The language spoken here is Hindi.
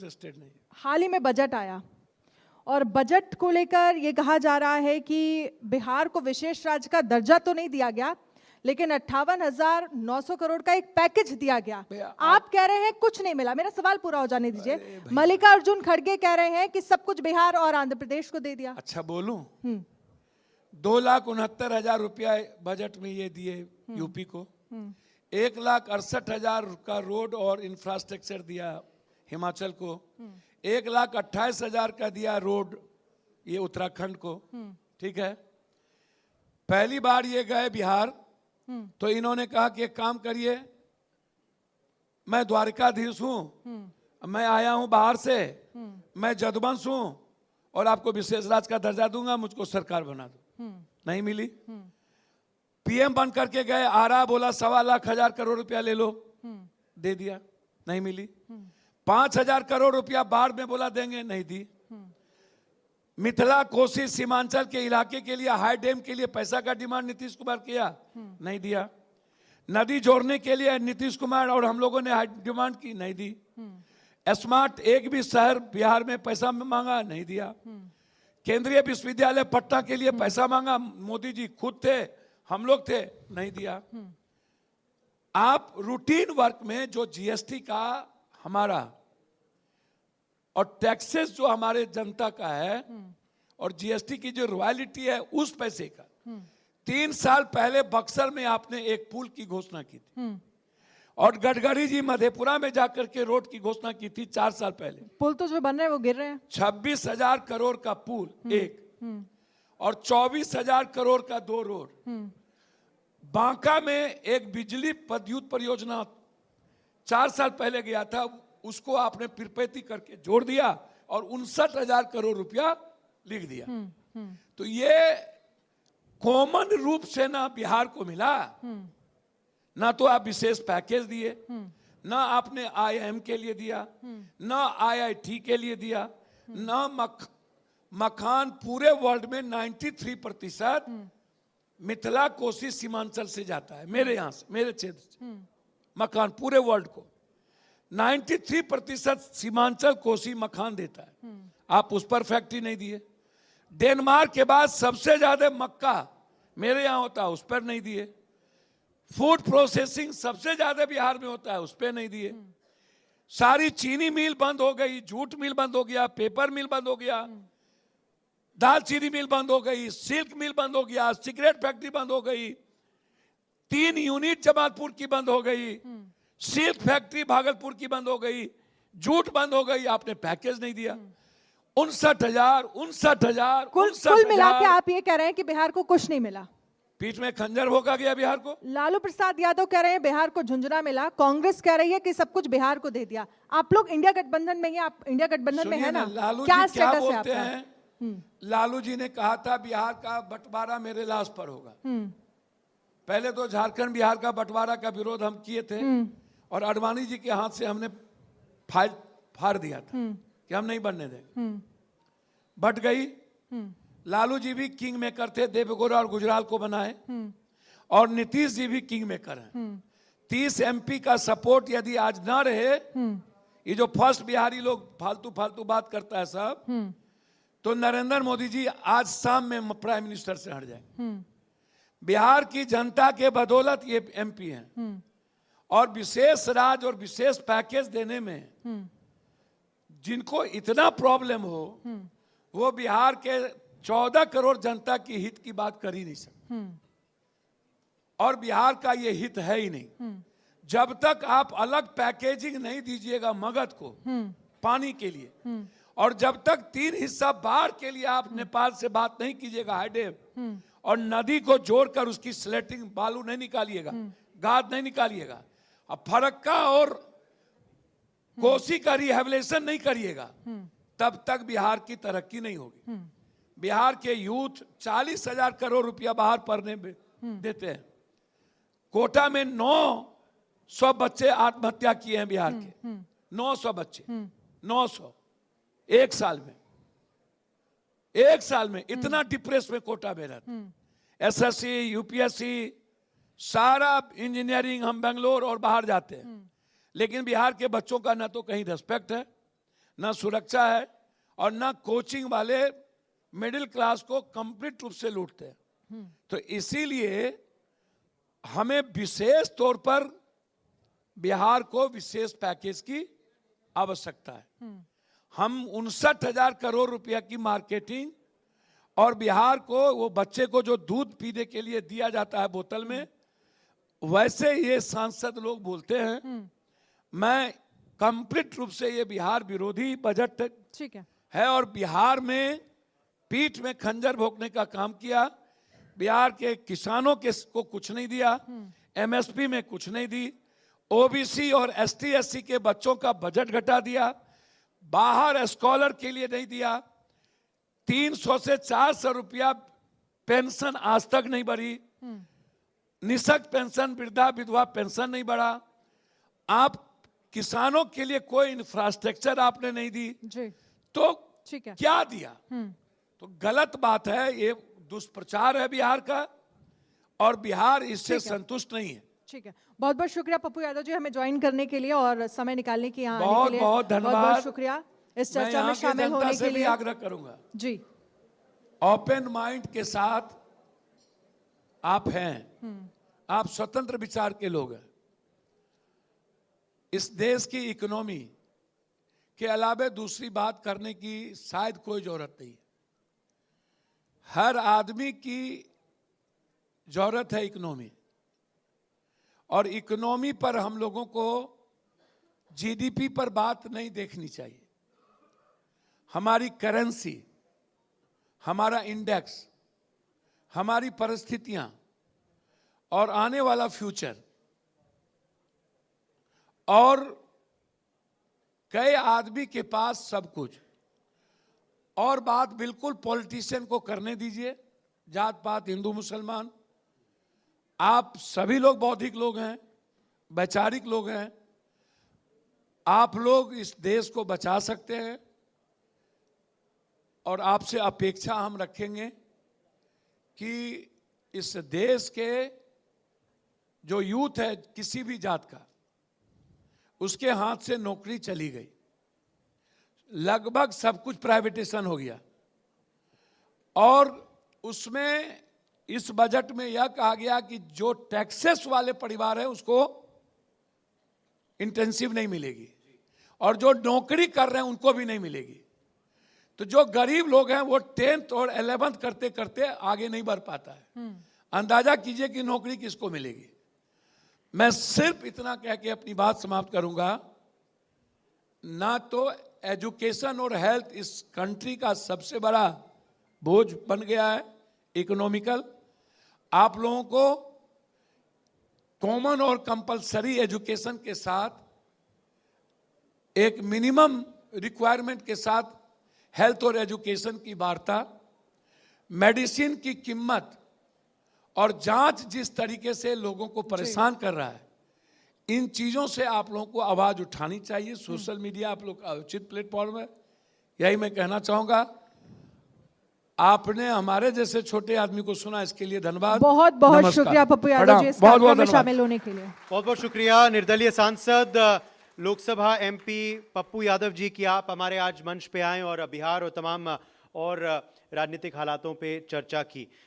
इंटरेस्टेड नहीं। हाल ही में बजट आया और बजट को लेकर ये कहा जा रहा है कि बिहार को विशेष राज्य का दर्जा तो नहीं दिया गया, लेकिन 58,900 करोड़ का एक पैकेज दिया गया। आप कह रहे हैं कुछ नहीं मिला। मेरा सवाल पूरा हो जाने दीजिए। मल्लिकार्जुन खड़गे कह रहे हैं कि सब कुछ बिहार और आंध्र प्रदेश को दे दिया। अच्छा बोलूं, 2,69,000 रुपया बजट में ये दिए यूपी को, 1,68,000 का रोड और इंफ्रास्ट्रक्चर दिया हिमाचल को, 1,28,000 का दिया रोड ये उत्तराखंड को। ठीक है, पहली बार ये गए बिहार तो इन्होंने कहा कि एक काम करिए, मैं द्वारकाधीश हूं, मैं आया हूं बाहर से, मैं जदवंश हूं और आपको विशेष राज्य का दर्जा दूंगा, मुझको सरकार बना दो। नहीं मिली। पीएम बन करके गए, आ रहा, बोला 1,25,000 करोड़ रुपया ले लो, दे दिया, नहीं मिली। 5,000 करोड़ रुपया बाढ़ में बोला देंगे, नहीं दी। मिथिला कोसी सीमांचल के इलाके के लिए हाई डैम के लिए पैसा का डिमांड नीतीश कुमार किया, नहीं दिया। नदी जोड़ने के लिए नीतीश कुमार और हम लोगों ने डिमांड की, नहीं दी। स्मार्ट एक भी शहर बिहार में पैसा मांगा, नहीं दिया। केंद्रीय विश्वविद्यालय पटना के लिए पैसा मांगा, मोदी जी खुद थे, हम लोग थे, नहीं दिया। आप रूटीन वर्क में जो जीएसटी का हमारा और टैक्सेस जो हमारे जनता का है और जीएसटी की जो रॉयल्टी है उस पैसे का, 3 साल पहले बक्सर में आपने एक पुल की घोषणा की थी और गडकरी जी मधेपुरा में जाकर के रोड की घोषणा की थी 4 साल पहले। पुल तो जो बन रहे हैं वो गिर रहे हैं। 26,000 करोड़ का पुल एक और 24,000 करोड़ का 2 रोड। बांका में एक बिजली विद्युत परियोजना 4 साल पहले गया था, उसको आपने पिरपैती करके जोड़ दिया और 59,000 करोड़ रुपया लिख दिया। तो ये कॉमन रूप से ना बिहार को मिला, ना तो आप विशेष पैकेज दिए, ना आपने आईआईएम के लिए दिया, ना आईआईटी के लिए दिया, ना मकान पूरे वर्ल्ड में 93% मिथिला कोसी सीमांचल से जाता है। मेरे यहां से, मेरे क्षेत्र से मकान पूरे वर्ल्ड को 93% सीमांचल कोसी मखान देता है। आप उस पर फैक्ट्री नहीं दिए। डेनमार्क के बाद सबसे ज्यादा मक्का मेरे यहां होता है, उस पर नहीं दिए। फूड प्रोसेसिंग सबसे ज्यादा बिहार में होता है, उस पर नहीं दिए। सारी चीनी मिल बंद हो गई, जूट मिल बंद हो गया, पेपर मिल बंद हो गया, दालचीनी मिल बंद हो गई, सिल्क मिल बंद हो गया, सिगरेट फैक्ट्री बंद हो गई, 3 यूनिट जमालपुर की बंद हो गई, सिल्क फैक्ट्री भागलपुर की बंद हो गई, जूट बंद हो गई, आपने पैकेज नहीं दिया। 59,000 कुल मिला के आप ये कह रहे हैं कि बिहार को कुछ नहीं मिला। पीठ में खंजर होगा गया बिहार को। लालू प्रसाद यादव कह रहे हैं बिहार को झुंझुना मिला, कांग्रेस कह रही है कि सब कुछ बिहार को दे दिया। आप लोग इंडिया गठबंधन में ही, आप इंडिया गठबंधन में है ना, क्या स्टेटस है आपका? लालू जी ने कहा था बिहार का बंटवारा मेरे लाश पर होगा। पहले तो झारखंड बिहार का बंटवारा का विरोध हम किए थे और अडवाणी जी के हाथ से हमने फाड़ दिया था कि हम नहीं बनने देंगे। बट गई। लालू जी भी किंग मेकर थे, देवेगौड़ा और गुजराल को बनाए और नीतीश जी भी किंग मेकर हैं। 30 एमपी का सपोर्ट यदि आज ना रहे, ये जो फर्स्ट बिहारी लोग फालतू बात करता है सब, तो नरेंद्र मोदी जी आज शाम में प्राइम मिनिस्टर से हट जाए। बिहार की जनता के बदौलत ये एमपी हैं और विशेष राज्य और विशेष पैकेज देने में जिनको इतना प्रॉब्लम हो, वो बिहार के 14 करोड़ जनता की हित की बात कर ही नहीं सकते। और बिहार का ये हित है ही नहीं। जब तक आप अलग पैकेजिंग नहीं दीजिएगा मगध को पानी के लिए, और जब तक 3 हिस्सा बाढ़ के लिए आप नेपाल से बात नहीं कीजिएगा हाईडेम, और नदी को जोड़कर उसकी स्लेटिंग बालू नहीं निकालिएगा, गाद नहीं निकालिएगा, अब फरक्का और कोसी का रिहेबिलिटेशन नहीं करिएगा, तब तक बिहार की तरक्की नहीं होगी। बिहार के यूथ 40,000 करोड़ रुपया बाहर पढ़ने में देते हैं। कोटा में 900 बच्चे आत्महत्या किए हैं बिहार के। 900 बच्चे, 900 एक साल में इतना डिप्रेस में कोटा में रहता। एसएससी, यूपीएससी, सारा इंजीनियरिंग हम बेंगलोर और बाहर जाते हैं, लेकिन बिहार के बच्चों का ना तो कहीं रेस्पेक्ट है, न सुरक्षा है और न कोचिंग वाले मिडिल क्लास को कंप्लीट रूप से लूटते हैं। तो इसीलिए हमें विशेष तौर पर बिहार को विशेष पैकेज की आवश्यकता है। हम 59,000 करोड़ रुपया की मार्केटिंग और बिहार को वो बच्चे को जो दूध पीने के लिए दिया जाता है बोतल में, वैसे ये सांसद लोग बोलते हैं। मैं कंप्लीट रूप से ये बिहार विरोधी बजट ठीक है और बिहार में पीठ में खंजर भोंकने का काम किया। बिहार के किसानों के को कुछ नहीं दिया, एमएसपी में कुछ नहीं दी, ओबीसी और एसटी एससी के बच्चों का बजट घटा दिया, बाहर स्कॉलर के लिए नहीं दिया, 300 से 400 रुपया पेंशन आज तक नहीं बढ़ी, निःशक्त पेंशन, वृद्धा विधवा पेंशन नहीं बढ़ा, आप किसानों के लिए कोई इंफ्रास्ट्रक्चर आपने नहीं दी, तो ठीक है, क्या दिया? तो गलत बात है, ये दुष्प्रचार है बिहार का और बिहार इससे संतुष्ट नहीं है। ठीक है, बहुत बहुत शुक्रिया पप्पू यादव जी हमें ज्वाइन करने के लिए और समय निकालने के यहाँ आने के बहुत लिए। बहुत धन्यवाद। बहुत शुक्रिया इस चर्चा में शामिल होने के लिए। आग्रह करूंगा जी, ओपन माइंड के साथ आप हैं, आप स्वतंत्र विचार के लोग हैं। इस देश की इकोनॉमी के अलावे दूसरी बात करने की शायद कोई जरूरत नहीं। हर आदमी की जरूरत है इकोनॉमी, और इकोनॉमी पर हम लोगों को जीडीपी पर बात नहीं देखनी चाहिए। हमारी करेंसी, हमारा इंडेक्स, हमारी परिस्थितियां और आने वाला फ्यूचर, और कई आदमी के पास सब कुछ, और बात बिल्कुल पॉलिटिशियन को करने दीजिए। जात पात, हिंदू मुसलमान, आप सभी लोग बौद्धिक लोग हैं, वैचारिक लोग हैं, आप लोग इस देश को बचा सकते हैं। और आपसे अपेक्षा हम रखेंगे कि इस देश के जो यूथ है किसी भी जात का, उसके हाथ से नौकरी चली गई, लगभग सब कुछ प्राइवेटाइजेशन हो गया, और उसमें इस बजट में यह कहा गया कि जो टैक्सेस वाले परिवार है उसको इंटेंसिव नहीं मिलेगी, और जो नौकरी कर रहे हैं उनको भी नहीं मिलेगी। तो जो गरीब लोग हैं वो 10th और 11th करते करते आगे नहीं बढ़ पाता है। अंदाजा कीजिए कि नौकरी किसको मिलेगी। मैं सिर्फ इतना कह के अपनी बात समाप्त करूंगा, ना तो एजुकेशन और हेल्थ इस कंट्री का सबसे बड़ा बोझ बन गया है इकोनॉमिकल। आप लोगों को कॉमन और कंपलसरी एजुकेशन के साथ एक मिनिमम रिक्वायरमेंट के साथ हेल्थ और एजुकेशन की वार्ता, मेडिसिन की कीमत और जांच जिस तरीके से लोगों को परेशान कर रहा है, इन चीजों से आप लोगों को आवाज उठानी चाहिए। सोशल मीडिया आप लोग का उचित प्लेटफॉर्म है, यही मैं कहना चाहूंगा। आपने हमारे जैसे छोटे आदमी को सुना, इसके लिए धन्यवाद। बहुत बहुत शुक्रिया पप्पू यादव जी इस कार्यक्रम में शामिल होने के लिए। बहुत बहुत शुक्रिया निर्दलीय सांसद लोकसभा एमपी पप्पू यादव जी की आप हमारे आज मंच पे आए और बिहार और तमाम और राजनीतिक हालातों पे चर्चा की।